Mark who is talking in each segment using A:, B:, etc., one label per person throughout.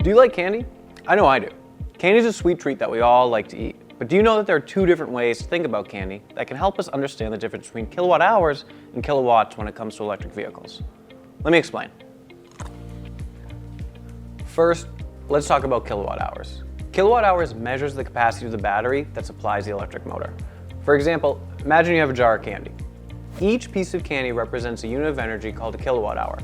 A: Do you like candy? I know I do. Candy is a sweet treat that we all like to eat. But do you know that there are two different ways to think about candy that can help us understand the difference between kilowatt hours and kilowatts when it comes to electric vehicles? Let me explain. First, let's talk about kilowatt hours. Kilowatt hours measures the capacity of the battery that supplies the electric motor. For example, imagine you have a jar of candy. Each piece of candy represents a unit of energy called a kilowatt hour.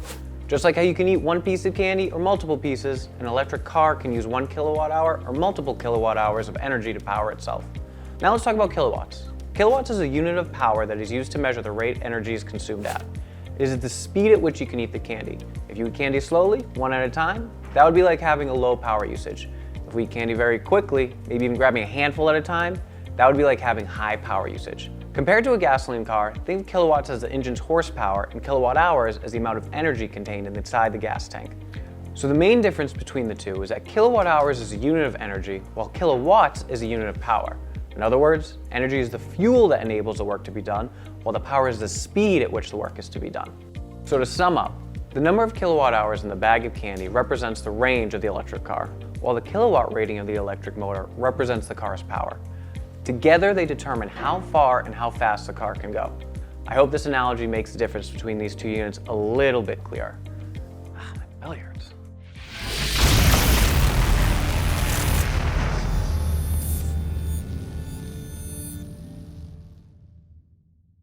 A: Just like how you can eat one piece of candy or multiple pieces, an electric car can use 1 kilowatt hour or multiple kilowatt hours of energy to power itself. Now let's talk about kilowatts. Kilowatts is a unit of power that is used to measure the rate energy is consumed at. It is the speed at which you can eat the candy. If you eat candy slowly, one at a time, that would be like having a low power usage. If we eat candy very quickly, maybe even grabbing a handful at a time, that would be like having high power usage. Compared to a gasoline car, think of kilowatts as the engine's horsepower and kilowatt hours as the amount of energy contained inside the gas tank. So the main difference between the two is that kilowatt hours is a unit of energy, while kilowatts is a unit of power. In other words, energy is the fuel that enables the work to be done, while the power is the speed at which the work is to be done. So to sum up, the number of kilowatt hours in the bag of candy represents the range of the electric car, while the kilowatt rating of the electric motor represents the car's power. Together, they determine how far and how fast the car can go. I hope this analogy makes the difference between these two units a little bit clearer. My belly hurts.